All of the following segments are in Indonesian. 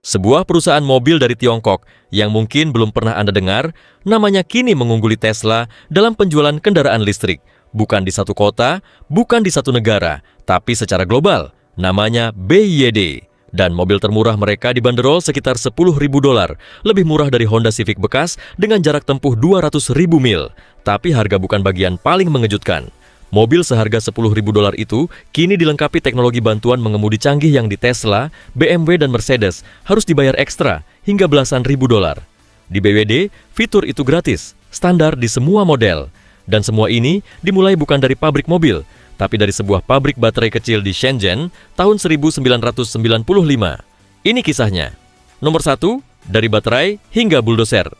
Sebuah perusahaan mobil dari Tiongkok yang mungkin belum pernah Anda dengar, namanya kini mengungguli Tesla dalam penjualan kendaraan listrik. Bukan di satu kota, bukan di satu negara, tapi secara global. Namanya BYD. Dan mobil termurah mereka dibanderol sekitar $10.000, lebih murah dari Honda Civic bekas dengan jarak tempuh 200.000 mil. Tapi harga bukan bagian paling mengejutkan. Mobil seharga $10.000 itu kini dilengkapi teknologi bantuan mengemudi canggih yang di Tesla, BMW, dan Mercedes harus dibayar ekstra hingga belasan ribu dolar. Di BYD, fitur itu gratis, standar di semua model. Dan semua ini dimulai bukan dari pabrik mobil, tapi dari sebuah pabrik baterai kecil di Shenzhen tahun 1995. Ini kisahnya. Nomor 1, dari baterai hingga bulldozer.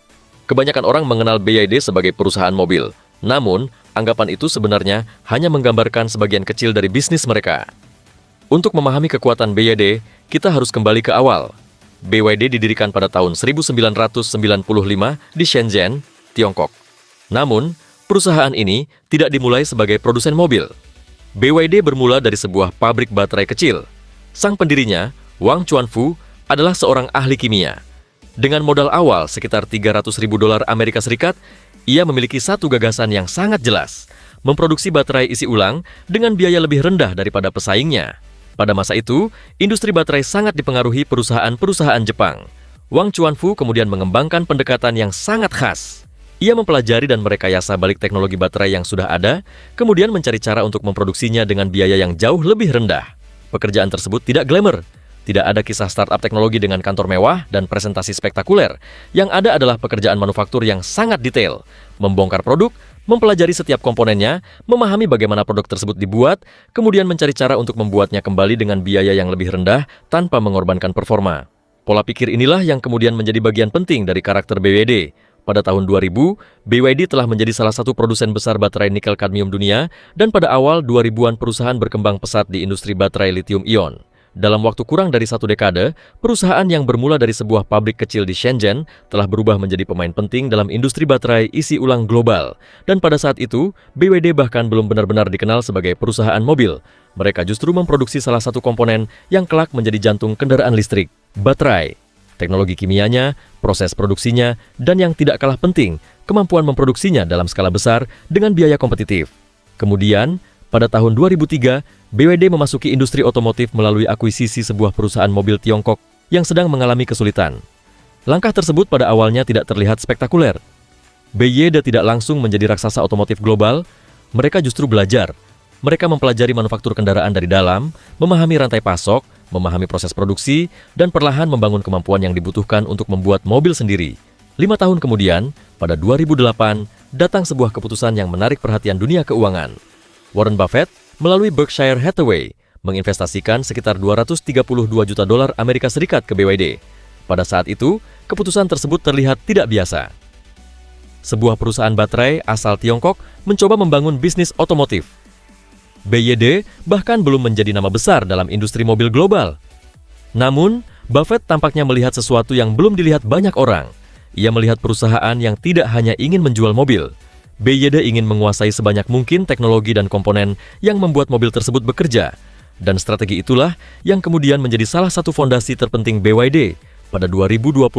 Kebanyakan orang mengenal BYD sebagai perusahaan mobil. Namun, anggapan itu sebenarnya hanya menggambarkan sebagian kecil dari bisnis mereka. Untuk memahami kekuatan BYD, kita harus kembali ke awal. BYD didirikan pada tahun 1995 di Shenzhen, Tiongkok. Namun, perusahaan ini tidak dimulai sebagai produsen mobil. BYD bermula dari sebuah pabrik baterai kecil. Sang pendirinya, Wang Chuanfu, adalah seorang ahli kimia. Dengan modal awal sekitar $300.000 Amerika Serikat, ia memiliki satu gagasan yang sangat jelas, memproduksi baterai isi ulang dengan biaya lebih rendah daripada pesaingnya. Pada masa itu, industri baterai sangat dipengaruhi perusahaan-perusahaan Jepang. Wang Chuanfu kemudian mengembangkan pendekatan yang sangat khas. Ia mempelajari dan merekayasa balik teknologi baterai yang sudah ada, kemudian mencari cara untuk memproduksinya dengan biaya yang jauh lebih rendah. Pekerjaan tersebut tidak glamour. Tidak ada kisah startup teknologi dengan kantor mewah dan presentasi spektakuler. Yang ada adalah pekerjaan manufaktur yang sangat detail. Membongkar produk, mempelajari setiap komponennya, memahami bagaimana produk tersebut dibuat, kemudian mencari cara untuk membuatnya kembali dengan biaya yang lebih rendah tanpa mengorbankan performa. Pola pikir inilah yang kemudian menjadi bagian penting dari karakter BYD. Pada tahun 2000, BYD telah menjadi salah satu produsen besar baterai nikel kadmium dunia, dan pada awal 2000-an perusahaan berkembang pesat di industri baterai lithium-ion. Dalam waktu kurang dari satu dekade, perusahaan yang bermula dari sebuah pabrik kecil di Shenzhen telah berubah menjadi pemain penting dalam industri baterai isi ulang global. Dan pada saat itu, BYD bahkan belum benar-benar dikenal sebagai perusahaan mobil. Mereka justru memproduksi salah satu komponen yang kelak menjadi jantung kendaraan listrik, baterai. Teknologi kimianya, proses produksinya, dan yang tidak kalah penting, kemampuan memproduksinya dalam skala besar dengan biaya kompetitif. Kemudian, pada tahun 2003, BYD memasuki industri otomotif melalui akuisisi sebuah perusahaan mobil Tiongkok yang sedang mengalami kesulitan. Langkah tersebut pada awalnya tidak terlihat spektakuler. BYD tidak langsung menjadi raksasa otomotif global, mereka justru belajar. Mereka mempelajari manufaktur kendaraan dari dalam, memahami rantai pasok, memahami proses produksi, dan perlahan membangun kemampuan yang dibutuhkan untuk membuat mobil sendiri. 5 tahun kemudian, pada 2008, datang sebuah keputusan yang menarik perhatian dunia keuangan. Warren Buffett, melalui Berkshire Hathaway, menginvestasikan sekitar $232 juta Amerika Serikat ke BYD. Pada saat itu, keputusan tersebut terlihat tidak biasa. Sebuah perusahaan baterai asal Tiongkok mencoba membangun bisnis otomotif. BYD bahkan belum menjadi nama besar dalam industri mobil global. Namun, Buffett tampaknya melihat sesuatu yang belum dilihat banyak orang. Ia melihat perusahaan yang tidak hanya ingin menjual mobil. BYD ingin menguasai sebanyak mungkin teknologi dan komponen yang membuat mobil tersebut bekerja. Dan strategi itulah yang kemudian menjadi salah satu fondasi terpenting BYD. Pada 2021,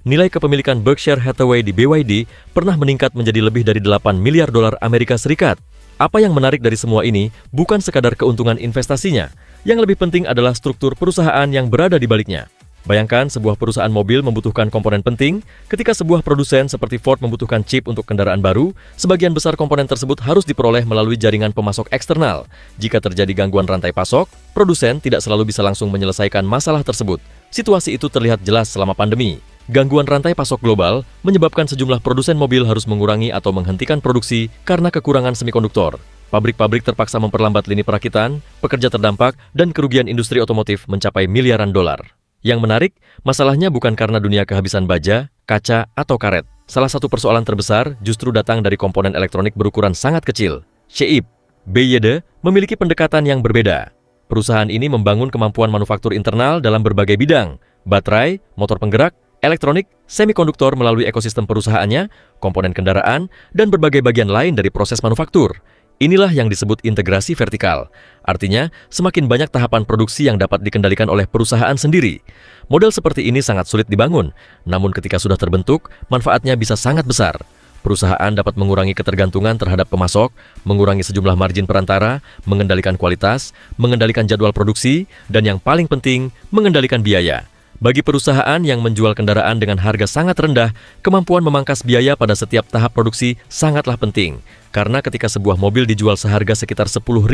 nilai kepemilikan Berkshire Hathaway di BYD pernah meningkat menjadi lebih dari $8 miliar Amerika Serikat. Apa yang menarik dari semua ini bukan sekadar keuntungan investasinya. Yang lebih penting adalah struktur perusahaan yang berada di baliknya. Bayangkan sebuah perusahaan mobil membutuhkan komponen penting, ketika sebuah produsen seperti Ford membutuhkan chip untuk kendaraan baru, sebagian besar komponen tersebut harus diperoleh melalui jaringan pemasok eksternal. Jika terjadi gangguan rantai pasok, produsen tidak selalu bisa langsung menyelesaikan masalah tersebut. Situasi itu terlihat jelas selama pandemi. Gangguan rantai pasok global menyebabkan sejumlah produsen mobil harus mengurangi atau menghentikan produksi karena kekurangan semikonduktor. Pabrik-pabrik terpaksa memperlambat lini perakitan, pekerja terdampak, dan kerugian industri otomotif mencapai miliaran dolar. Yang menarik, masalahnya bukan karena dunia kehabisan baja, kaca, atau karet. Salah satu persoalan terbesar justru datang dari komponen elektronik berukuran sangat kecil, chip. BYD memiliki pendekatan yang berbeda. Perusahaan ini membangun kemampuan manufaktur internal dalam berbagai bidang, baterai, motor penggerak, elektronik, semikonduktor melalui ekosistem perusahaannya, komponen kendaraan, dan berbagai bagian lain dari proses manufaktur. Inilah yang disebut integrasi vertikal. Artinya, semakin banyak tahapan produksi yang dapat dikendalikan oleh perusahaan sendiri. Model seperti ini sangat sulit dibangun, namun ketika sudah terbentuk, manfaatnya bisa sangat besar. Perusahaan dapat mengurangi ketergantungan terhadap pemasok, mengurangi sejumlah margin perantara, mengendalikan kualitas, mengendalikan jadwal produksi, dan yang paling penting, mengendalikan biaya. Bagi perusahaan yang menjual kendaraan dengan harga sangat rendah, kemampuan memangkas biaya pada setiap tahap produksi sangatlah penting. Karena ketika sebuah mobil dijual seharga sekitar $10.000,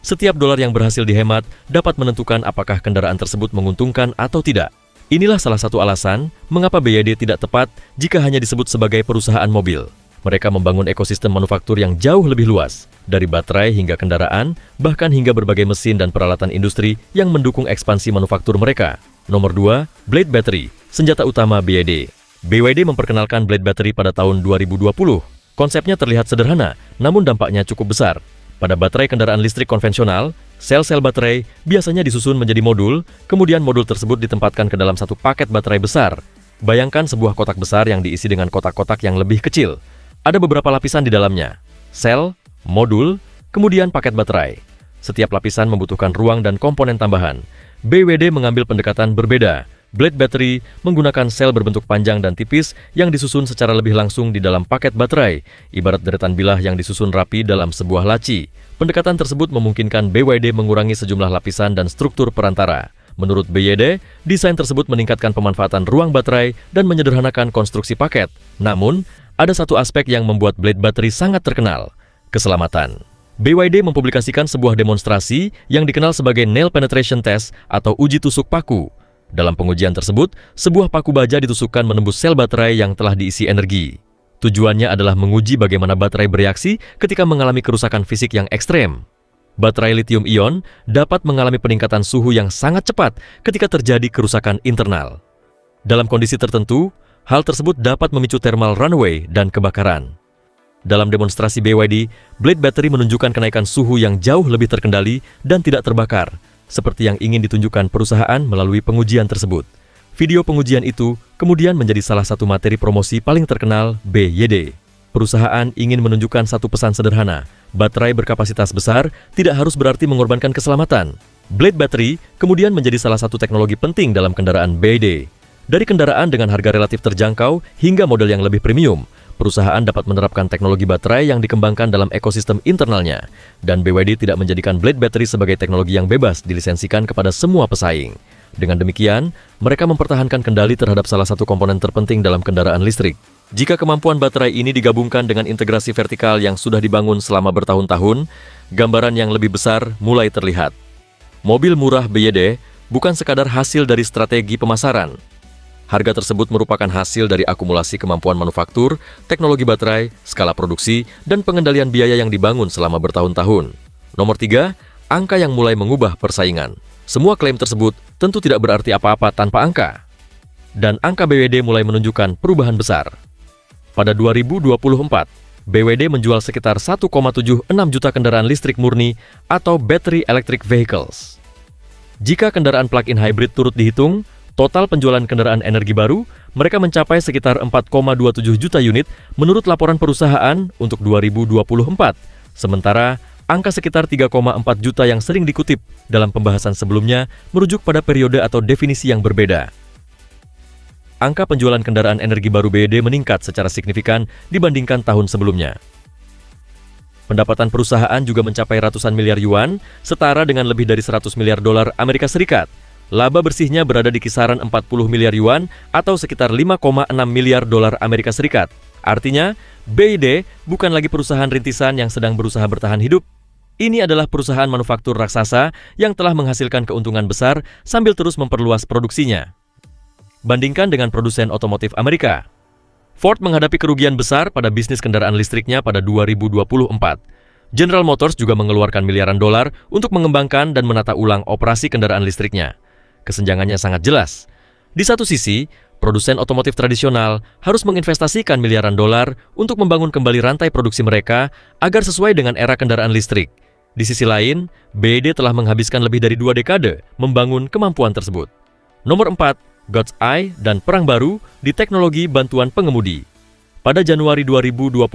setiap dolar yang berhasil dihemat dapat menentukan apakah kendaraan tersebut menguntungkan atau tidak. Inilah salah satu alasan mengapa BYD tidak tepat jika hanya disebut sebagai perusahaan mobil. Mereka membangun ekosistem manufaktur yang jauh lebih luas, dari baterai hingga kendaraan, bahkan hingga berbagai mesin dan peralatan industri yang mendukung ekspansi manufaktur mereka. Nomor 2, Blade Battery, senjata utama BYD. BYD memperkenalkan Blade Battery pada tahun 2020. Konsepnya terlihat sederhana, namun dampaknya cukup besar. Pada baterai kendaraan listrik konvensional, sel-sel baterai biasanya disusun menjadi modul, kemudian modul tersebut ditempatkan ke dalam satu paket baterai besar. Bayangkan sebuah kotak besar yang diisi dengan kotak-kotak yang lebih kecil. Ada beberapa lapisan di dalamnya, sel, modul, kemudian paket baterai. Setiap lapisan membutuhkan ruang dan komponen tambahan. BYD mengambil pendekatan berbeda. Blade Battery menggunakan sel berbentuk panjang dan tipis yang disusun secara lebih langsung di dalam paket baterai, ibarat deretan bilah yang disusun rapi dalam sebuah laci. Pendekatan tersebut memungkinkan BYD mengurangi sejumlah lapisan dan struktur perantara. Menurut BYD, desain tersebut meningkatkan pemanfaatan ruang baterai dan menyederhanakan konstruksi paket. Namun, ada satu aspek yang membuat Blade Battery sangat terkenal, keselamatan. BYD mempublikasikan sebuah demonstrasi yang dikenal sebagai Nail Penetration Test atau uji tusuk paku. Dalam pengujian tersebut, sebuah paku baja ditusukkan menembus sel baterai yang telah diisi energi. Tujuannya adalah menguji bagaimana baterai bereaksi ketika mengalami kerusakan fisik yang ekstrem. Baterai lithium-ion dapat mengalami peningkatan suhu yang sangat cepat ketika terjadi kerusakan internal. Dalam kondisi tertentu, hal tersebut dapat memicu thermal runaway dan kebakaran. Dalam demonstrasi BYD, Blade Battery menunjukkan kenaikan suhu yang jauh lebih terkendali dan tidak terbakar, seperti yang ingin ditunjukkan perusahaan melalui pengujian tersebut. Video pengujian itu kemudian menjadi salah satu materi promosi paling terkenal BYD. Perusahaan ingin menunjukkan satu pesan sederhana, baterai berkapasitas besar tidak harus berarti mengorbankan keselamatan. Blade Battery kemudian menjadi salah satu teknologi penting dalam kendaraan BYD. Dari kendaraan dengan harga relatif terjangkau hingga model yang lebih premium, perusahaan dapat menerapkan teknologi baterai yang dikembangkan dalam ekosistem internalnya, dan BYD tidak menjadikan Blade Battery sebagai teknologi yang bebas dilisensikan kepada semua pesaing. Dengan demikian, mereka mempertahankan kendali terhadap salah satu komponen terpenting dalam kendaraan listrik. Jika kemampuan baterai ini digabungkan dengan integrasi vertikal yang sudah dibangun selama bertahun-tahun, gambaran yang lebih besar mulai terlihat. Mobil murah BYD bukan sekadar hasil dari strategi pemasaran. Harga tersebut merupakan hasil dari akumulasi kemampuan manufaktur, teknologi baterai, skala produksi, dan pengendalian biaya yang dibangun selama bertahun-tahun. Nomor 3, angka yang mulai mengubah persaingan. Semua klaim tersebut tentu tidak berarti apa-apa tanpa angka. Dan angka BYD mulai menunjukkan perubahan besar. Pada 2024, BYD menjual sekitar 1,76 juta kendaraan listrik murni atau battery electric vehicles. Jika kendaraan plug-in hybrid turut dihitung, total penjualan kendaraan energi baru, mereka mencapai sekitar 4,27 juta unit menurut laporan perusahaan untuk 2024. Sementara, angka sekitar 3,4 juta yang sering dikutip dalam pembahasan sebelumnya merujuk pada periode atau definisi yang berbeda. Angka penjualan kendaraan energi baru BYD meningkat secara signifikan dibandingkan tahun sebelumnya. Pendapatan perusahaan juga mencapai ratusan miliar yuan, setara dengan lebih dari 100 miliar dolar Amerika Serikat. Laba bersihnya berada di kisaran 40 miliar yuan atau sekitar 5,6 miliar dolar Amerika Serikat. Artinya, BYD bukan lagi perusahaan rintisan yang sedang berusaha bertahan hidup. Ini adalah perusahaan manufaktur raksasa yang telah menghasilkan keuntungan besar sambil terus memperluas produksinya. Bandingkan dengan produsen otomotif Amerika. Ford menghadapi kerugian besar pada bisnis kendaraan listriknya pada 2024. General Motors juga mengeluarkan miliaran dolar untuk mengembangkan dan menata ulang operasi kendaraan listriknya. Kesenjangannya sangat jelas. Di satu sisi, produsen otomotif tradisional harus menginvestasikan miliaran dolar untuk membangun kembali rantai produksi mereka agar sesuai dengan era kendaraan listrik. Di sisi lain, BYD telah menghabiskan lebih dari 2 dekade membangun kemampuan tersebut. Nomor 4, God's Eye dan perang baru di teknologi bantuan pengemudi. Pada Januari 2025,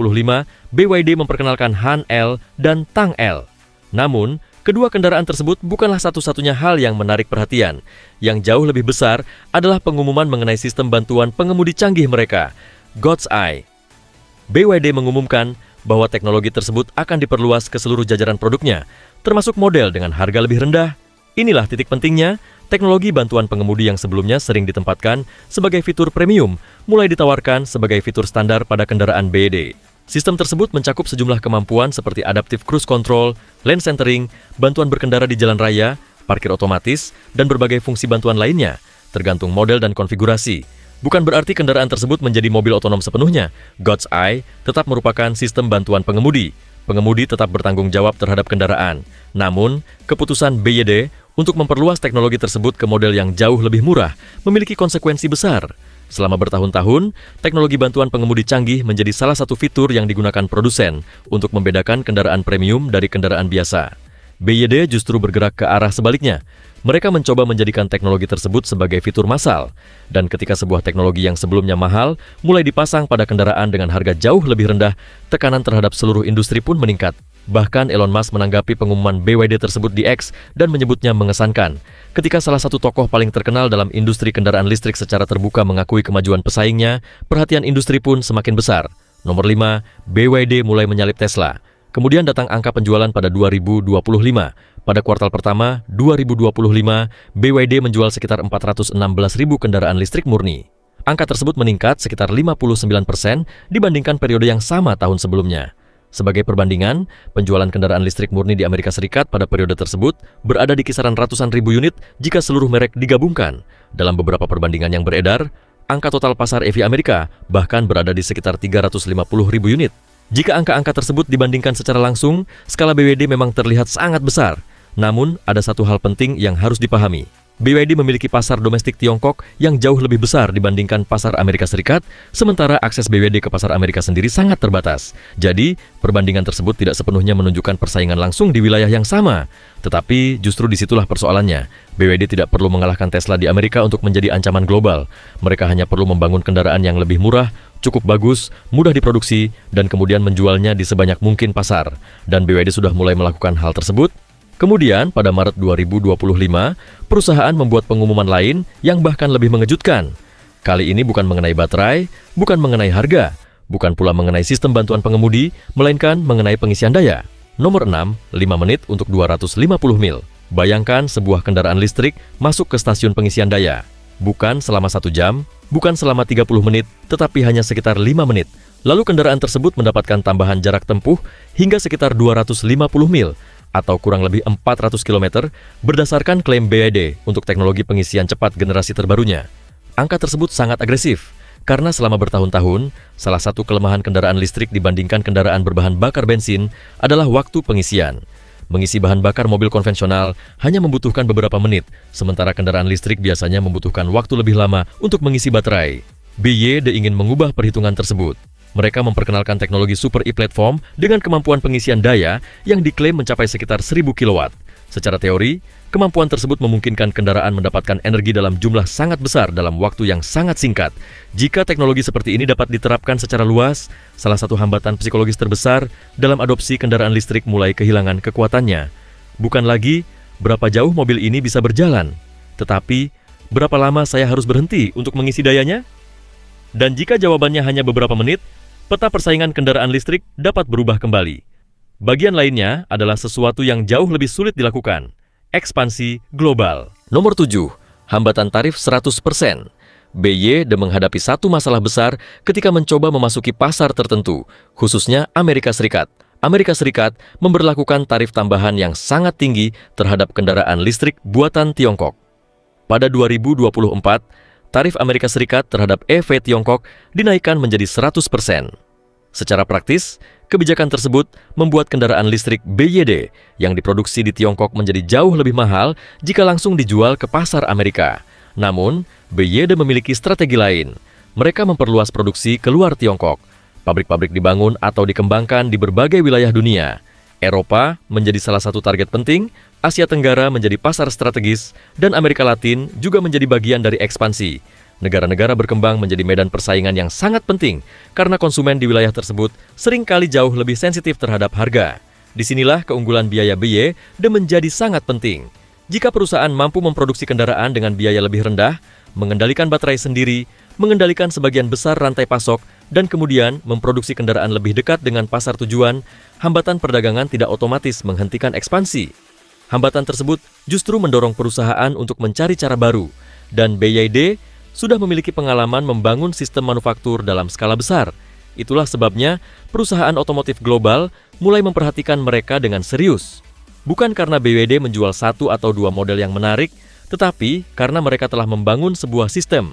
BYD memperkenalkan Han L dan Tang L. Namun, kedua kendaraan tersebut bukanlah satu-satunya hal yang menarik perhatian. Yang jauh lebih besar adalah pengumuman mengenai sistem bantuan pengemudi canggih mereka, God's Eye. BYD mengumumkan bahwa teknologi tersebut akan diperluas ke seluruh jajaran produknya, termasuk model dengan harga lebih rendah. Inilah titik pentingnya, teknologi bantuan pengemudi yang sebelumnya sering ditempatkan sebagai fitur premium, mulai ditawarkan sebagai fitur standar pada kendaraan BYD. Sistem tersebut mencakup sejumlah kemampuan seperti adaptive cruise control, lane centering, bantuan berkendara di jalan raya, parkir otomatis, dan berbagai fungsi bantuan lainnya, tergantung model dan konfigurasi. Bukan berarti kendaraan tersebut menjadi mobil otonom sepenuhnya. God's Eye tetap merupakan sistem bantuan pengemudi. Pengemudi tetap bertanggung jawab terhadap kendaraan. Namun, keputusan BYD untuk memperluas teknologi tersebut ke model yang jauh lebih murah memiliki konsekuensi besar. Selama bertahun-tahun, teknologi bantuan pengemudi canggih menjadi salah satu fitur yang digunakan produsen untuk membedakan kendaraan premium dari kendaraan biasa. BYD justru bergerak ke arah sebaliknya. Mereka mencoba menjadikan teknologi tersebut sebagai fitur massal. Dan ketika sebuah teknologi yang sebelumnya mahal mulai dipasang pada kendaraan dengan harga jauh lebih rendah, tekanan terhadap seluruh industri pun meningkat. Bahkan Elon Musk menanggapi pengumuman BYD tersebut di X dan menyebutnya mengesankan. Ketika salah satu tokoh paling terkenal dalam industri kendaraan listrik secara terbuka mengakui kemajuan pesaingnya, perhatian industri pun semakin besar. Nomor 5, BYD mulai menyalip Tesla. Kemudian datang angka penjualan pada 2025. Pada kuartal pertama 2025, BYD menjual sekitar 416.000 kendaraan listrik murni. Angka tersebut meningkat sekitar 59% dibandingkan periode yang sama tahun sebelumnya. Sebagai perbandingan, penjualan kendaraan listrik murni di Amerika Serikat pada periode tersebut berada di kisaran ratusan ribu unit jika seluruh merek digabungkan. Dalam beberapa perbandingan yang beredar, angka total pasar EV Amerika bahkan berada di sekitar 350 ribu unit. Jika angka-angka tersebut dibandingkan secara langsung, skala BYD memang terlihat sangat besar. Namun, ada satu hal penting yang harus dipahami. BYD memiliki pasar domestik Tiongkok yang jauh lebih besar dibandingkan pasar Amerika Serikat, sementara akses BYD ke pasar Amerika sendiri sangat terbatas. Jadi, perbandingan tersebut tidak sepenuhnya menunjukkan persaingan langsung di wilayah yang sama. Tetapi, justru disitulah persoalannya. BYD tidak perlu mengalahkan Tesla di Amerika untuk menjadi ancaman global. Mereka hanya perlu membangun kendaraan yang lebih murah, cukup bagus, mudah diproduksi, dan kemudian menjualnya di sebanyak mungkin pasar. Dan BYD sudah mulai melakukan hal tersebut. Kemudian, pada Maret 2025, perusahaan membuat pengumuman lain yang bahkan lebih mengejutkan. Kali ini bukan mengenai baterai, bukan mengenai harga, bukan pula mengenai sistem bantuan pengemudi, melainkan mengenai pengisian daya. Nomor 6, 5 menit untuk 250 mil. Bayangkan sebuah kendaraan listrik masuk ke stasiun pengisian daya. Bukan selama 1 jam, bukan selama 30 menit, tetapi hanya sekitar 5 menit. Lalu kendaraan tersebut mendapatkan tambahan jarak tempuh hingga sekitar 250 mil, atau kurang lebih 400 km berdasarkan klaim BYD untuk teknologi pengisian cepat generasi terbarunya. Angka tersebut sangat agresif, karena selama bertahun-tahun, salah satu kelemahan kendaraan listrik dibandingkan kendaraan berbahan bakar bensin adalah waktu pengisian. Mengisi bahan bakar mobil konvensional hanya membutuhkan beberapa menit, sementara kendaraan listrik biasanya membutuhkan waktu lebih lama untuk mengisi baterai. BYD ingin mengubah perhitungan tersebut. Mereka memperkenalkan teknologi Super E-Platform dengan kemampuan pengisian daya yang diklaim mencapai sekitar 1000 kW. Secara teori, kemampuan tersebut memungkinkan kendaraan mendapatkan energi dalam jumlah sangat besar dalam waktu yang sangat singkat. Jika teknologi seperti ini dapat diterapkan secara luas, salah satu hambatan psikologis terbesar dalam adopsi kendaraan listrik mulai kehilangan kekuatannya. Bukan lagi berapa jauh mobil ini bisa berjalan, tetapi berapa lama saya harus berhenti untuk mengisi dayanya? Dan jika jawabannya hanya beberapa menit, peta persaingan kendaraan listrik dapat berubah kembali. Bagian lainnya adalah sesuatu yang jauh lebih sulit dilakukan, ekspansi global. Nomor 7, hambatan tarif 100%. BYD menghadapi satu masalah besar ketika mencoba memasuki pasar tertentu, khususnya Amerika Serikat. Amerika Serikat memberlakukan tarif tambahan yang sangat tinggi terhadap kendaraan listrik buatan Tiongkok. Pada 2024, tarif Amerika Serikat terhadap EV Tiongkok dinaikkan menjadi 100%. Secara praktis, kebijakan tersebut membuat kendaraan listrik BYD yang diproduksi di Tiongkok menjadi jauh lebih mahal jika langsung dijual ke pasar Amerika. Namun, BYD memiliki strategi lain. Mereka memperluas produksi keluar Tiongkok. Pabrik-pabrik dibangun atau dikembangkan di berbagai wilayah dunia. Eropa menjadi salah satu target penting, Asia Tenggara menjadi pasar strategis, dan Amerika Latin juga menjadi bagian dari ekspansi. Negara-negara berkembang menjadi medan persaingan yang sangat penting karena konsumen di wilayah tersebut seringkali jauh lebih sensitif terhadap harga. Disinilah keunggulan biaya BY menjadi sangat penting. Jika perusahaan mampu memproduksi kendaraan dengan biaya lebih rendah, mengendalikan baterai sendiri, mengendalikan sebagian besar rantai pasok, dan kemudian memproduksi kendaraan lebih dekat dengan pasar tujuan, hambatan perdagangan tidak otomatis menghentikan ekspansi. Hambatan tersebut justru mendorong perusahaan untuk mencari cara baru, dan BYD sudah memiliki pengalaman membangun sistem manufaktur dalam skala besar. Itulah sebabnya perusahaan otomotif global mulai memperhatikan mereka dengan serius. Bukan karena BYD menjual satu atau dua model yang menarik, tetapi karena mereka telah membangun sebuah sistem.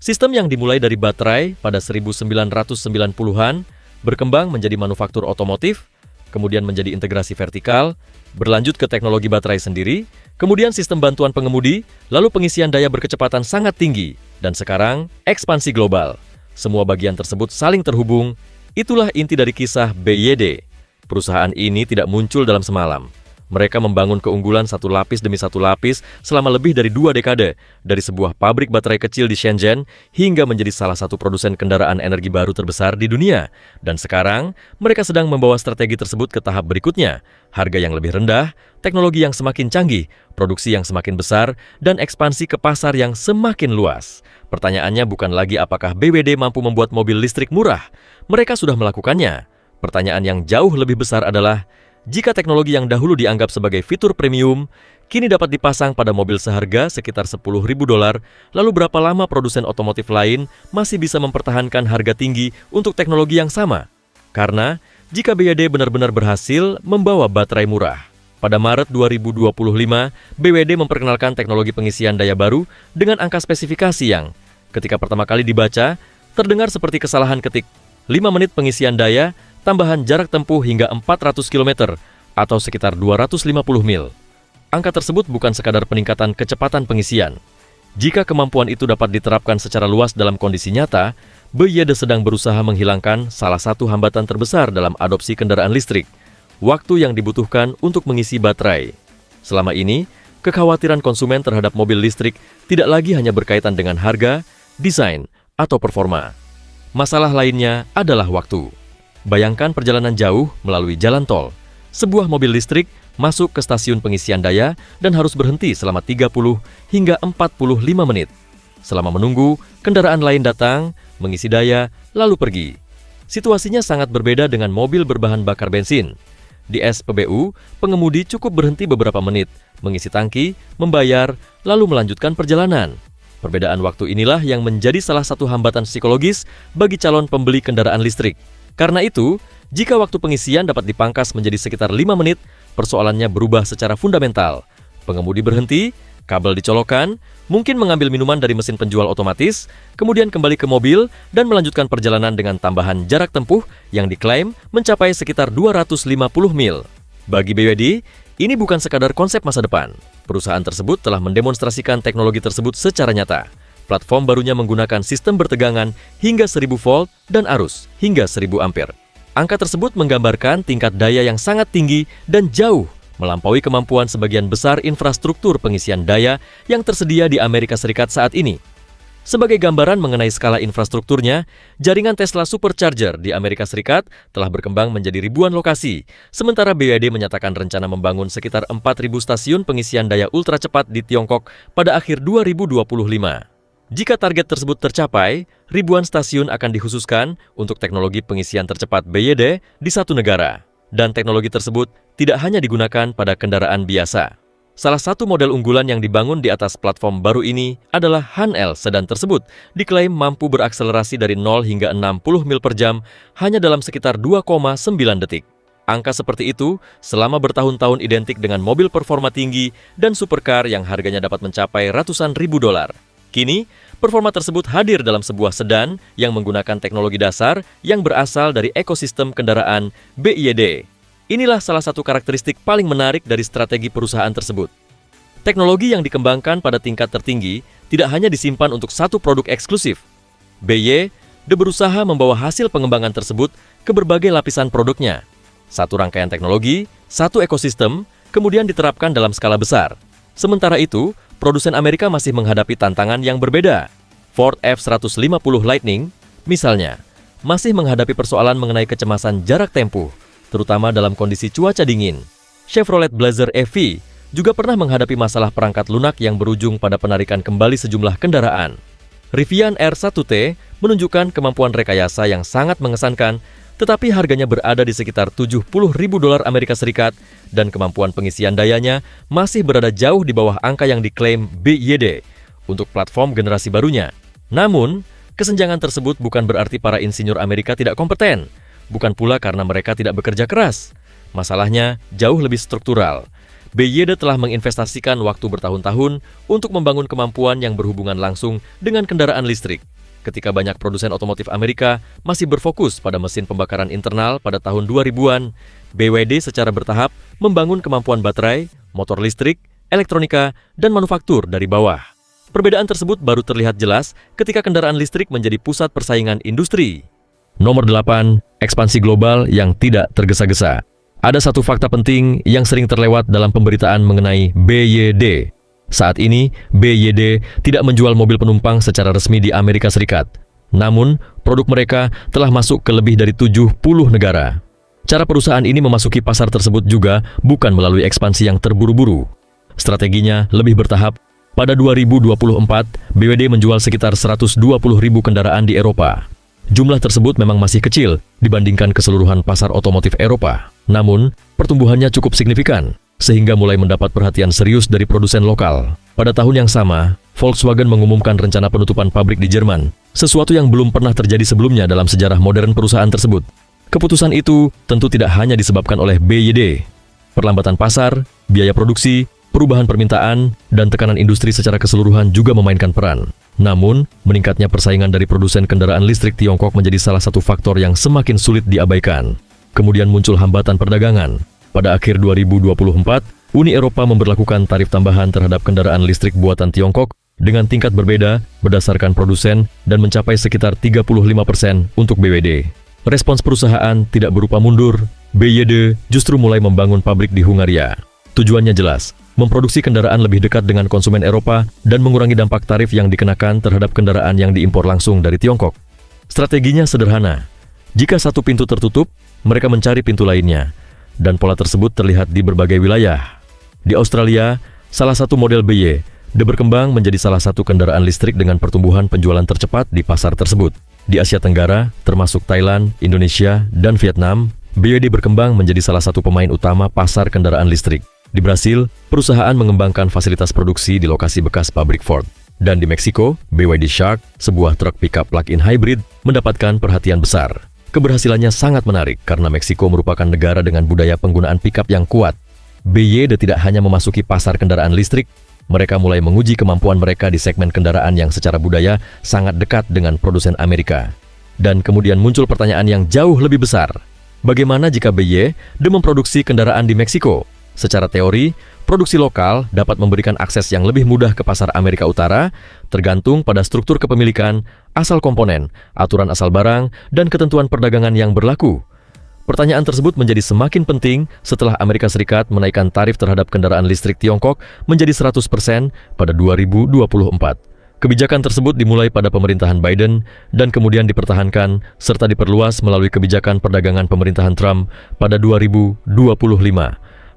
Sistem yang dimulai dari baterai pada 1990-an, berkembang menjadi manufaktur otomotif, kemudian menjadi integrasi vertikal, berlanjut ke teknologi baterai sendiri, kemudian sistem bantuan pengemudi, lalu pengisian daya berkecepatan sangat tinggi, dan sekarang ekspansi global. Semua bagian tersebut saling terhubung. Itulah inti dari kisah BYD. Perusahaan ini tidak muncul dalam semalam. Mereka membangun keunggulan satu lapis demi satu lapis selama lebih dari 2 dekade, dari sebuah pabrik baterai kecil di Shenzhen hingga menjadi salah satu produsen kendaraan energi baru terbesar di dunia. Dan sekarang, mereka sedang membawa strategi tersebut ke tahap berikutnya. Harga yang lebih rendah, teknologi yang semakin canggih, produksi yang semakin besar, dan ekspansi ke pasar yang semakin luas. Pertanyaannya bukan lagi apakah BYD mampu membuat mobil listrik murah. Mereka sudah melakukannya. Pertanyaan yang jauh lebih besar adalah, jika teknologi yang dahulu dianggap sebagai fitur premium, kini dapat dipasang pada mobil seharga sekitar $10.000, lalu berapa lama produsen otomotif lain masih bisa mempertahankan harga tinggi untuk teknologi yang sama? Karena, jika BYD benar-benar berhasil membawa baterai murah. Pada Maret 2025, BYD memperkenalkan teknologi pengisian daya baru dengan angka spesifikasi yang, ketika pertama kali dibaca, terdengar seperti kesalahan ketik 5 menit pengisian daya, tambahan jarak tempuh hingga 400 km atau sekitar 250 mil. Angka tersebut bukan sekadar peningkatan kecepatan pengisian. Jika kemampuan itu dapat diterapkan secara luas dalam kondisi nyata, BYD sedang berusaha menghilangkan salah satu hambatan terbesar dalam adopsi kendaraan listrik, waktu yang dibutuhkan untuk mengisi baterai. Selama ini, kekhawatiran konsumen terhadap mobil listrik tidak lagi hanya berkaitan dengan harga, desain, atau performa. Masalah lainnya adalah waktu. Bayangkan perjalanan jauh melalui jalan tol. Sebuah mobil listrik masuk ke stasiun pengisian daya dan harus berhenti selama 30 hingga 45 menit. Selama menunggu, kendaraan lain datang, mengisi daya, lalu pergi. Situasinya sangat berbeda dengan mobil berbahan bakar bensin. Di SPBU, pengemudi cukup berhenti beberapa menit, mengisi tangki, membayar, lalu melanjutkan perjalanan. Perbedaan waktu inilah yang menjadi salah satu hambatan psikologis bagi calon pembeli kendaraan listrik. Karena itu, jika waktu pengisian dapat dipangkas menjadi sekitar 5 menit, persoalannya berubah secara fundamental. Pengemudi berhenti, kabel dicolokkan, mungkin mengambil minuman dari mesin penjual otomatis, kemudian kembali ke mobil dan melanjutkan perjalanan dengan tambahan jarak tempuh yang diklaim mencapai sekitar 250 mil. Bagi BYD, ini bukan sekadar konsep masa depan. Perusahaan tersebut telah mendemonstrasikan teknologi tersebut secara nyata. Platform barunya menggunakan sistem bertegangan hingga 1000 volt dan arus hingga 1000 ampere. Angka tersebut menggambarkan tingkat daya yang sangat tinggi dan jauh melampaui kemampuan sebagian besar infrastruktur pengisian daya yang tersedia di Amerika Serikat saat ini. Sebagai gambaran mengenai skala infrastrukturnya, jaringan Tesla Supercharger di Amerika Serikat telah berkembang menjadi ribuan lokasi, sementara BYD menyatakan rencana membangun sekitar 4.000 stasiun pengisian daya ultra cepat di Tiongkok pada akhir 2025. Jika target tersebut tercapai, ribuan stasiun akan dikhususkan untuk teknologi pengisian tercepat BYD di satu negara. Dan teknologi tersebut tidak hanya digunakan pada kendaraan biasa. Salah satu model unggulan yang dibangun di atas platform baru ini adalah Han-L sedan tersebut, diklaim mampu berakselerasi dari 0 hingga 60 mil per jam hanya dalam sekitar 2,9 detik. Angka seperti itu selama bertahun-tahun identik dengan mobil performa tinggi dan supercar yang harganya dapat mencapai ratusan ribu dolar. Kini, performa tersebut hadir dalam sebuah sedan yang menggunakan teknologi dasar yang berasal dari ekosistem kendaraan BYD. Inilah salah satu karakteristik paling menarik dari strategi perusahaan tersebut. Teknologi yang dikembangkan pada tingkat tertinggi tidak hanya disimpan untuk satu produk eksklusif. BYD berusaha membawa hasil pengembangan tersebut ke berbagai lapisan produknya. Satu rangkaian teknologi, satu ekosistem, kemudian diterapkan dalam skala besar. Sementara itu, produsen Amerika masih menghadapi tantangan yang berbeda. Ford F-150 Lightning, misalnya, masih menghadapi persoalan mengenai kecemasan jarak tempuh, terutama dalam kondisi cuaca dingin. Chevrolet Blazer EV juga pernah menghadapi masalah perangkat lunak yang berujung pada penarikan kembali sejumlah kendaraan. Rivian R1T menunjukkan kemampuan rekayasa yang sangat mengesankan, tetapi harganya berada di sekitar $70.000 Amerika Serikat dan kemampuan pengisian dayanya masih berada jauh di bawah angka yang diklaim BYD untuk platform generasi barunya. Namun, kesenjangan tersebut bukan berarti para insinyur Amerika tidak kompeten, bukan pula karena mereka tidak bekerja keras. Masalahnya jauh lebih struktural. BYD telah menginvestasikan waktu bertahun-tahun untuk membangun kemampuan yang berhubungan langsung dengan kendaraan listrik. Ketika banyak produsen otomotif Amerika masih berfokus pada mesin pembakaran internal pada tahun 2000-an, BYD secara bertahap membangun kemampuan baterai, motor listrik, elektronika, dan manufaktur dari bawah. Perbedaan tersebut baru terlihat jelas ketika kendaraan listrik menjadi pusat persaingan industri. Nomor 8, ekspansi global yang tidak tergesa-gesa. Ada satu fakta penting yang sering terlewat dalam pemberitaan mengenai BYD. Saat ini, BYD tidak menjual mobil penumpang secara resmi di Amerika Serikat. Namun, produk mereka telah masuk ke lebih dari 70 negara. Cara perusahaan ini memasuki pasar tersebut juga bukan melalui ekspansi yang terburu-buru. Strateginya lebih bertahap. Pada 2024, BYD menjual sekitar 120.000 kendaraan di Eropa. Jumlah tersebut memang masih kecil dibandingkan keseluruhan pasar otomotif Eropa. Namun, pertumbuhannya cukup signifikan, sehingga mulai mendapat perhatian serius dari produsen lokal. Pada tahun yang sama, Volkswagen mengumumkan rencana penutupan pabrik di Jerman, sesuatu yang belum pernah terjadi sebelumnya dalam sejarah modern perusahaan tersebut. Keputusan itu tentu tidak hanya disebabkan oleh BYD. Perlambatan pasar, biaya produksi, perubahan permintaan, dan tekanan industri secara keseluruhan juga memainkan peran. Namun, meningkatnya persaingan dari produsen kendaraan listrik Tiongkok menjadi salah satu faktor yang semakin sulit diabaikan. Kemudian muncul hambatan perdagangan. Pada akhir 2024, Uni Eropa memberlakukan tarif tambahan terhadap kendaraan listrik buatan Tiongkok dengan tingkat berbeda berdasarkan produsen dan mencapai sekitar 35% untuk BYD. Respons perusahaan tidak berupa mundur. BYD justru mulai membangun pabrik di Hungaria. Tujuannya jelas, memproduksi kendaraan lebih dekat dengan konsumen Eropa dan mengurangi dampak tarif yang dikenakan terhadap kendaraan yang diimpor langsung dari Tiongkok. Strateginya sederhana. Jika satu pintu tertutup, mereka mencari pintu lainnya, dan pola tersebut terlihat di berbagai wilayah. Di Australia, salah satu model BYD berkembang menjadi salah satu kendaraan listrik dengan pertumbuhan penjualan tercepat di pasar tersebut. Di Asia Tenggara, termasuk Thailand, Indonesia, dan Vietnam, BYD berkembang menjadi salah satu pemain utama pasar kendaraan listrik. Di Brasil, perusahaan mengembangkan fasilitas produksi di lokasi bekas pabrik Ford. Dan di Meksiko, BYD Shark, sebuah truk pickup plug-in hybrid, mendapatkan perhatian besar. Keberhasilannya sangat menarik karena Meksiko merupakan negara dengan budaya penggunaan pickup yang kuat. BYD tidak hanya memasuki pasar kendaraan listrik, mereka mulai menguji kemampuan mereka di segmen kendaraan yang secara budaya sangat dekat dengan produsen Amerika. Dan kemudian muncul pertanyaan yang jauh lebih besar. Bagaimana jika BYD memproduksi kendaraan di Meksiko? Secara teori, produksi lokal dapat memberikan akses yang lebih mudah ke pasar Amerika Utara, tergantung pada struktur kepemilikan, asal komponen, aturan asal barang, dan ketentuan perdagangan yang berlaku. Pertanyaan tersebut menjadi semakin penting setelah Amerika Serikat menaikkan tarif terhadap kendaraan listrik Tiongkok menjadi 100% pada 2024. Kebijakan tersebut dimulai pada pemerintahan Biden dan kemudian dipertahankan serta diperluas melalui kebijakan perdagangan pemerintahan Trump pada 2025.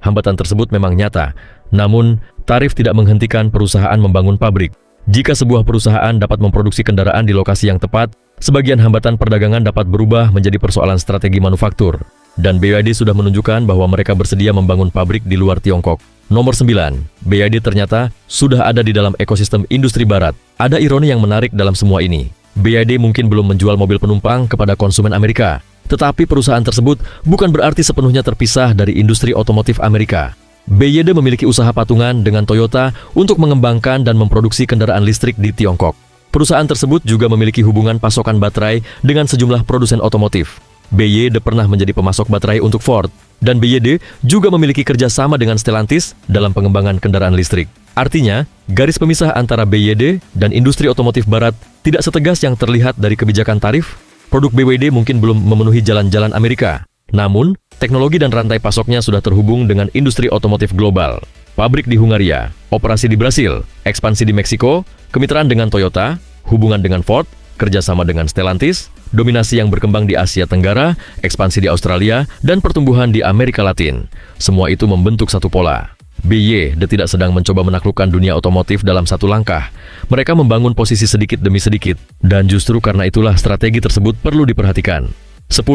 Hambatan tersebut memang nyata, namun tarif tidak menghentikan perusahaan membangun pabrik. Jika sebuah perusahaan dapat memproduksi kendaraan di lokasi yang tepat, sebagian hambatan perdagangan dapat berubah menjadi persoalan strategi manufaktur. Dan BYD sudah menunjukkan bahwa mereka bersedia membangun pabrik di luar Tiongkok. Nomor 9, BYD ternyata sudah ada di dalam ekosistem industri barat. Ada ironi yang menarik dalam semua ini. BYD mungkin belum menjual mobil penumpang kepada konsumen Amerika. Tetapi perusahaan tersebut bukan berarti sepenuhnya terpisah dari industri otomotif Amerika. BYD memiliki usaha patungan dengan Toyota untuk mengembangkan dan memproduksi kendaraan listrik di Tiongkok. Perusahaan tersebut juga memiliki hubungan pasokan baterai dengan sejumlah produsen otomotif. BYD pernah menjadi pemasok baterai untuk Ford, dan BYD juga memiliki kerjasama dengan Stellantis dalam pengembangan kendaraan listrik. Artinya, garis pemisah antara BYD dan industri otomotif barat tidak setegas yang terlihat dari kebijakan tarif. Produk BYD mungkin belum memenuhi jalan-jalan Amerika. Namun, teknologi dan rantai pasoknya sudah terhubung dengan industri otomotif global. Pabrik di Hungaria, operasi di Brasil, ekspansi di Meksiko, kemitraan dengan Toyota, hubungan dengan Ford, kerjasama dengan Stellantis, dominasi yang berkembang di Asia Tenggara, ekspansi di Australia, dan pertumbuhan di Amerika Latin. Semua itu membentuk satu pola. BYD tidak sedang mencoba menaklukkan dunia otomotif dalam satu langkah. Mereka membangun posisi sedikit demi sedikit, dan justru karena itulah strategi tersebut perlu diperhatikan. 10.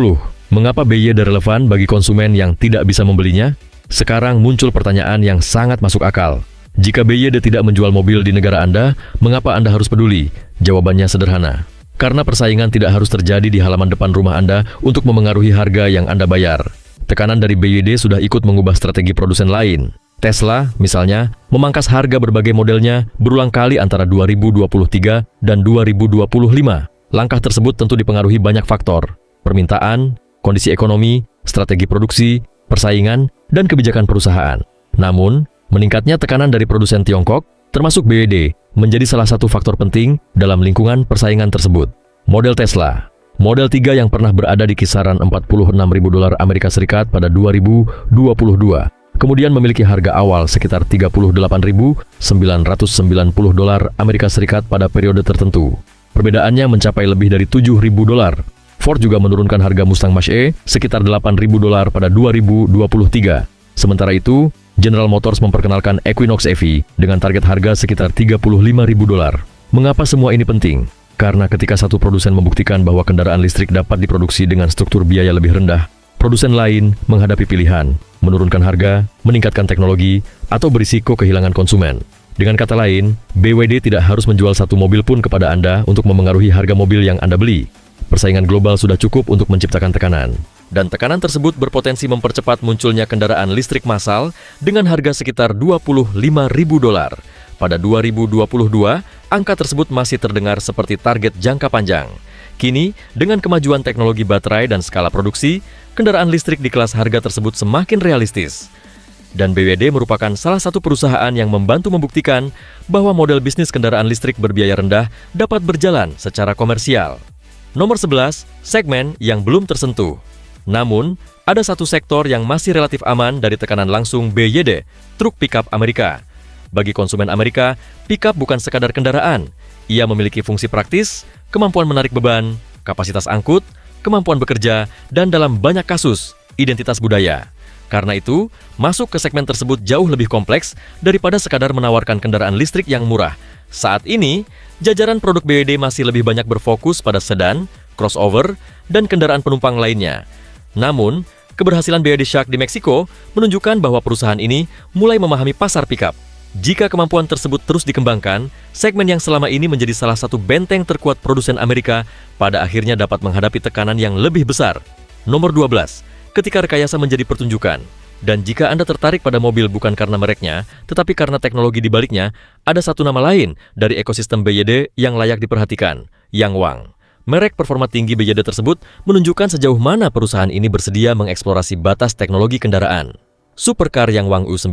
Mengapa BYD relevan bagi konsumen yang tidak bisa membelinya? Sekarang muncul pertanyaan yang sangat masuk akal. Jika BYD tidak menjual mobil di negara Anda, mengapa Anda harus peduli? Jawabannya sederhana. Karena persaingan tidak harus terjadi di halaman depan rumah Anda untuk memengaruhi harga yang Anda bayar. Tekanan dari BYD sudah ikut mengubah strategi produsen lain. Tesla, misalnya, memangkas harga berbagai modelnya berulang kali antara 2023 dan 2025. Langkah tersebut tentu dipengaruhi banyak faktor: permintaan, kondisi ekonomi, strategi produksi, persaingan, dan kebijakan perusahaan. Namun, meningkatnya tekanan dari produsen Tiongkok, termasuk BYD, menjadi salah satu faktor penting dalam lingkungan persaingan tersebut. Model Tesla, Model 3 yang pernah berada di kisaran $46.000 Amerika Serikat pada 2022, kemudian memiliki harga awal sekitar $38.990 Amerika Serikat pada periode tertentu. Perbedaannya mencapai lebih dari $7.000. Ford juga menurunkan harga Mustang Mach-E sekitar $8.000 pada 2023. Sementara itu, General Motors memperkenalkan Equinox EV dengan target harga sekitar $35.000. Mengapa semua ini penting? Karena ketika satu produsen membuktikan bahwa kendaraan listrik dapat diproduksi dengan struktur biaya lebih rendah, produsen lain menghadapi pilihan, menurunkan harga, meningkatkan teknologi, atau berisiko kehilangan konsumen. Dengan kata lain, BYD tidak harus menjual satu mobil pun kepada Anda untuk memengaruhi harga mobil yang Anda beli. Persaingan global sudah cukup untuk menciptakan tekanan. Dan tekanan tersebut berpotensi mempercepat munculnya kendaraan listrik massal dengan harga sekitar $25.000. Pada 2022, angka tersebut masih terdengar seperti target jangka panjang. Kini, dengan kemajuan teknologi baterai dan skala produksi, kendaraan listrik di kelas harga tersebut semakin realistis. Dan BYD merupakan salah satu perusahaan yang membantu membuktikan bahwa model bisnis kendaraan listrik berbiaya rendah dapat berjalan secara komersial. Nomor 11, segmen yang belum tersentuh. Namun, ada satu sektor yang masih relatif aman dari tekanan langsung BYD, truk pickup Amerika. Bagi konsumen Amerika, pickup bukan sekadar kendaraan. Ia memiliki fungsi praktis, kemampuan menarik beban, kapasitas angkut, kemampuan bekerja, dan dalam banyak kasus, identitas budaya. Karena itu, masuk ke segmen tersebut jauh lebih kompleks daripada sekadar menawarkan kendaraan listrik yang murah. Saat ini, jajaran produk BYD masih lebih banyak berfokus pada sedan, crossover, dan kendaraan penumpang lainnya. Namun, keberhasilan BYD Shark di Meksiko menunjukkan bahwa perusahaan ini mulai memahami pasar pickup. Jika kemampuan tersebut terus dikembangkan, segmen yang selama ini menjadi salah satu benteng terkuat produsen Amerika pada akhirnya dapat menghadapi tekanan yang lebih besar. Nomor 12, ketika rekayasa menjadi pertunjukan. Dan jika Anda tertarik pada mobil bukan karena mereknya, tetapi karena teknologi di baliknya, ada satu nama lain dari ekosistem BYD yang layak diperhatikan, Yangwang. Merek performa tinggi BYD tersebut menunjukkan sejauh mana perusahaan ini bersedia mengeksplorasi batas teknologi kendaraan. Supercar Yangwang U9,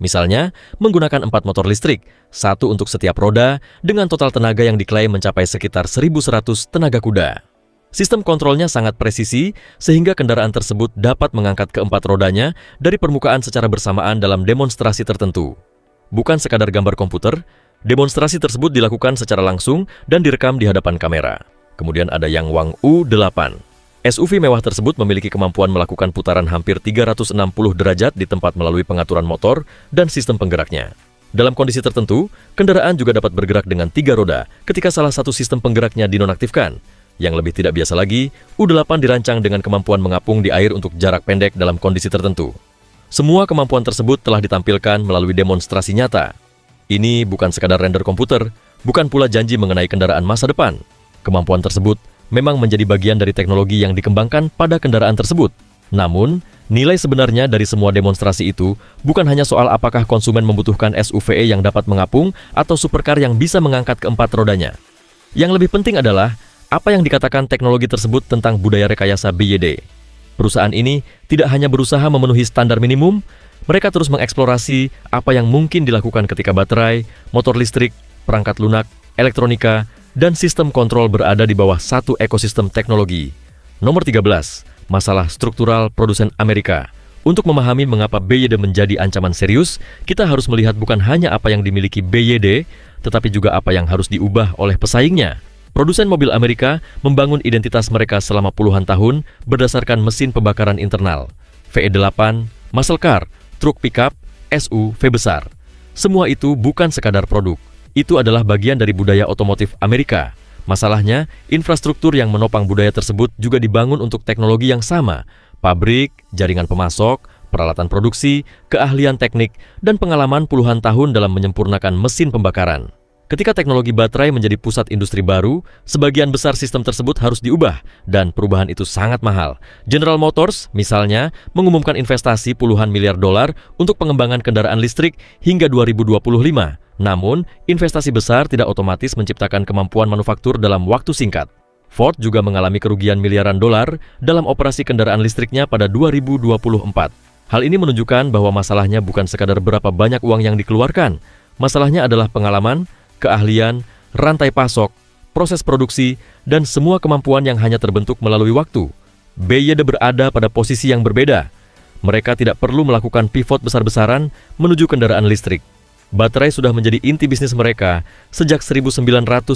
misalnya, menggunakan 4 motor listrik, satu untuk setiap roda, dengan total tenaga yang diklaim mencapai sekitar 1.100 tenaga kuda. Sistem kontrolnya sangat presisi, sehingga kendaraan tersebut dapat mengangkat keempat rodanya dari permukaan secara bersamaan dalam demonstrasi tertentu. Bukan sekadar gambar komputer, demonstrasi tersebut dilakukan secara langsung dan direkam di hadapan kamera. Kemudian ada Yangwang U8. SUV mewah tersebut memiliki kemampuan melakukan putaran hampir 360 derajat di tempat melalui pengaturan motor dan sistem penggeraknya. Dalam kondisi tertentu, kendaraan juga dapat bergerak dengan 3 roda ketika salah satu sistem penggeraknya dinonaktifkan. Yang lebih tidak biasa lagi, U8 dirancang dengan kemampuan mengapung di air untuk jarak pendek dalam kondisi tertentu. Semua kemampuan tersebut telah ditampilkan melalui demonstrasi nyata. Ini bukan sekadar render komputer, bukan pula janji mengenai kendaraan masa depan. Kemampuan tersebut memang menjadi bagian dari teknologi yang dikembangkan pada kendaraan tersebut. Namun, nilai sebenarnya dari semua demonstrasi itu bukan hanya soal apakah konsumen membutuhkan SUV yang dapat mengapung atau supercar yang bisa mengangkat keempat rodanya. Yang lebih penting adalah apa yang dikatakan teknologi tersebut tentang budaya rekayasa BYD. Perusahaan ini tidak hanya berusaha memenuhi standar minimum, mereka terus mengeksplorasi apa yang mungkin dilakukan ketika baterai, motor listrik, perangkat lunak, elektronika, dan sistem kontrol berada di bawah satu ekosistem teknologi. Nomor 13, masalah struktural produsen Amerika. Untuk memahami mengapa BYD menjadi ancaman serius, kita harus melihat bukan hanya apa yang dimiliki BYD, tetapi juga apa yang harus diubah oleh pesaingnya. Produsen mobil Amerika membangun identitas mereka selama puluhan tahun berdasarkan mesin pembakaran internal, VE8, muscle car, truk pickup, SUV besar. Semua itu bukan sekadar produk. Itu adalah bagian dari budaya otomotif Amerika. Masalahnya, infrastruktur yang menopang budaya tersebut juga dibangun untuk teknologi yang sama. Pabrik, jaringan pemasok, peralatan produksi, keahlian teknik, dan pengalaman puluhan tahun dalam menyempurnakan mesin pembakaran. Ketika teknologi baterai menjadi pusat industri baru, sebagian besar sistem tersebut harus diubah, dan perubahan itu sangat mahal. General Motors, misalnya, mengumumkan investasi puluhan miliar dolar untuk pengembangan kendaraan listrik hingga 2025. Namun, investasi besar tidak otomatis menciptakan kemampuan manufaktur dalam waktu singkat. Ford juga mengalami kerugian miliaran dolar dalam operasi kendaraan listriknya pada 2024. Hal ini menunjukkan bahwa masalahnya bukan sekadar berapa banyak uang yang dikeluarkan. Masalahnya adalah pengalaman, keahlian, rantai pasok, proses produksi, dan semua kemampuan yang hanya terbentuk melalui waktu. BYD berada pada posisi yang berbeda. Mereka tidak perlu melakukan pivot besar-besaran menuju kendaraan listrik. Baterai sudah menjadi inti bisnis mereka sejak 1995.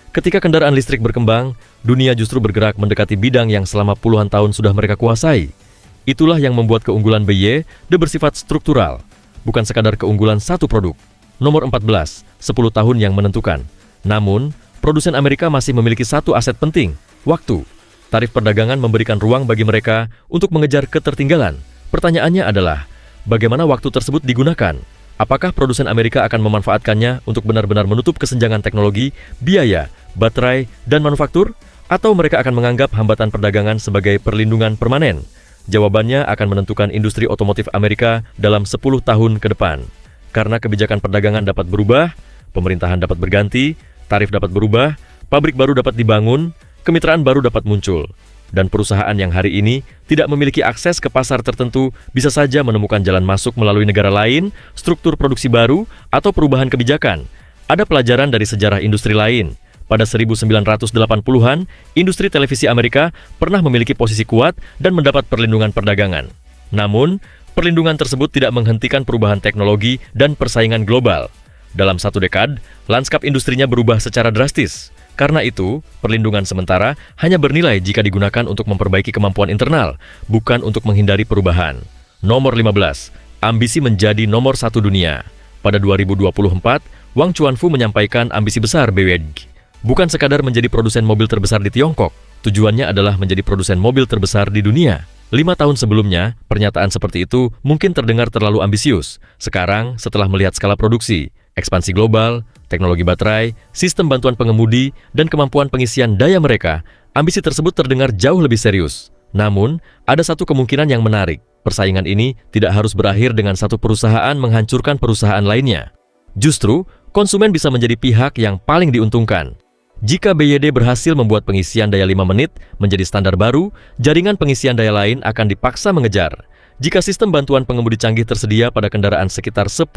Ketika kendaraan listrik berkembang, dunia justru bergerak mendekati bidang yang selama puluhan tahun sudah mereka kuasai. Itulah yang membuat keunggulan BYD bersifat struktural, bukan sekadar keunggulan satu produk. Nomor 14, 10 tahun yang menentukan. Namun, produsen Amerika masih memiliki satu aset penting, waktu. Tarif perdagangan memberikan ruang bagi mereka untuk mengejar ketertinggalan. Pertanyaannya adalah, bagaimana waktu tersebut digunakan? Apakah produsen Amerika akan memanfaatkannya untuk benar-benar menutup kesenjangan teknologi, biaya, baterai, dan manufaktur? Atau mereka akan menganggap hambatan perdagangan sebagai perlindungan permanen? Jawabannya akan menentukan industri otomotif Amerika dalam 10 tahun ke depan. Karena kebijakan perdagangan dapat berubah, pemerintahan dapat berganti, tarif dapat berubah, pabrik baru dapat dibangun, kemitraan baru dapat muncul. Dan perusahaan yang hari ini tidak memiliki akses ke pasar tertentu bisa saja menemukan jalan masuk melalui negara lain, struktur produksi baru, atau perubahan kebijakan. Ada pelajaran dari sejarah industri lain. Pada 1980-an, industri televisi Amerika pernah memiliki posisi kuat dan mendapat perlindungan perdagangan. Namun, perlindungan tersebut tidak menghentikan perubahan teknologi dan persaingan global. Dalam satu dekad, lanskap industrinya berubah secara drastis. Karena itu, perlindungan sementara hanya bernilai jika digunakan untuk memperbaiki kemampuan internal, bukan untuk menghindari perubahan. Nomor 15. Ambisi menjadi nomor satu dunia. Pada 2024, Wang Chuanfu menyampaikan ambisi besar BYD. Bukan sekadar menjadi produsen mobil terbesar di Tiongkok, tujuannya adalah menjadi produsen mobil terbesar di dunia. 5 tahun sebelumnya, pernyataan seperti itu mungkin terdengar terlalu ambisius. Sekarang, setelah melihat skala produksi, ekspansi global, teknologi baterai, sistem bantuan pengemudi, dan kemampuan pengisian daya mereka, ambisi tersebut terdengar jauh lebih serius. Namun, ada satu kemungkinan yang menarik. Persaingan ini tidak harus berakhir dengan satu perusahaan menghancurkan perusahaan lainnya. Justru, konsumen bisa menjadi pihak yang paling diuntungkan. Jika BYD berhasil membuat pengisian daya 5 menit menjadi standar baru, jaringan pengisian daya lain akan dipaksa mengejar. Jika sistem bantuan pengemudi canggih tersedia pada kendaraan sekitar $10.000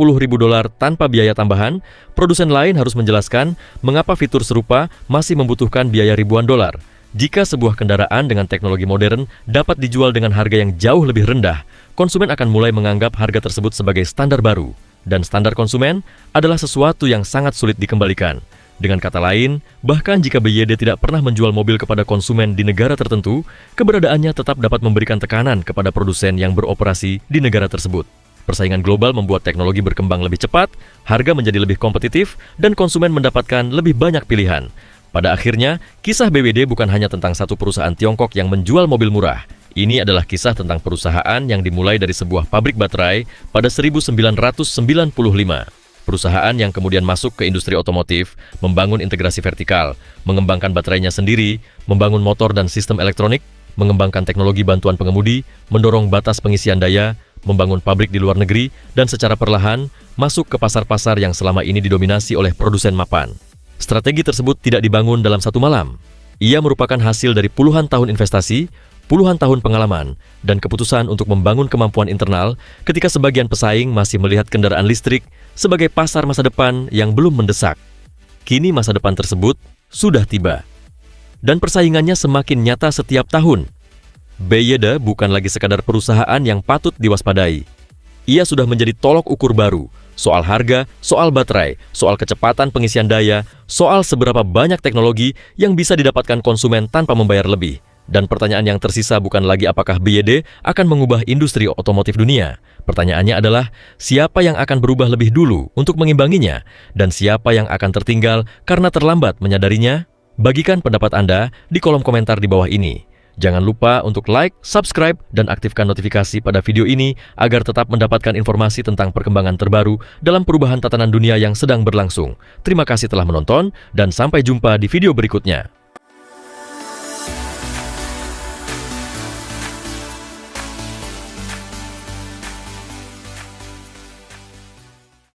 tanpa biaya tambahan, produsen lain harus menjelaskan mengapa fitur serupa masih membutuhkan biaya ribuan dolar. Jika sebuah kendaraan dengan teknologi modern dapat dijual dengan harga yang jauh lebih rendah, konsumen akan mulai menganggap harga tersebut sebagai standar baru. Dan standar konsumen adalah sesuatu yang sangat sulit dikembalikan. Dengan kata lain, bahkan jika BYD tidak pernah menjual mobil kepada konsumen di negara tertentu, keberadaannya tetap dapat memberikan tekanan kepada produsen yang beroperasi di negara tersebut. Persaingan global membuat teknologi berkembang lebih cepat, harga menjadi lebih kompetitif, dan konsumen mendapatkan lebih banyak pilihan. Pada akhirnya, kisah BYD bukan hanya tentang satu perusahaan Tiongkok yang menjual mobil murah. Ini adalah kisah tentang perusahaan yang dimulai dari sebuah pabrik baterai pada 1995. Perusahaan yang kemudian masuk ke industri otomotif, membangun integrasi vertikal, mengembangkan baterainya sendiri, membangun motor dan sistem elektronik, mengembangkan teknologi bantuan pengemudi, mendorong batas pengisian daya, membangun pabrik di luar negeri, dan secara perlahan masuk ke pasar-pasar yang selama ini didominasi oleh produsen mapan. Strategi tersebut tidak dibangun dalam satu malam. Ia merupakan hasil dari puluhan tahun investasi, puluhan tahun pengalaman, dan keputusan untuk membangun kemampuan internal ketika sebagian pesaing masih melihat kendaraan listrik sebagai pasar masa depan yang belum mendesak. Kini masa depan tersebut sudah tiba. Dan persaingannya semakin nyata setiap tahun. BYD bukan lagi sekadar perusahaan yang patut diwaspadai. Ia sudah menjadi tolok ukur baru soal harga, soal baterai, soal kecepatan pengisian daya, soal seberapa banyak teknologi yang bisa didapatkan konsumen tanpa membayar lebih. Dan pertanyaan yang tersisa bukan lagi apakah BYD akan mengubah industri otomotif dunia. Pertanyaannya adalah, siapa yang akan berubah lebih dulu untuk mengimbanginya? Dan siapa yang akan tertinggal karena terlambat menyadarinya? Bagikan pendapat Anda di kolom komentar di bawah ini. Jangan lupa untuk like, subscribe, dan aktifkan notifikasi pada video ini agar tetap mendapatkan informasi tentang perkembangan terbaru dalam perubahan tatanan dunia yang sedang berlangsung. Terima kasih telah menonton, dan sampai jumpa di video berikutnya.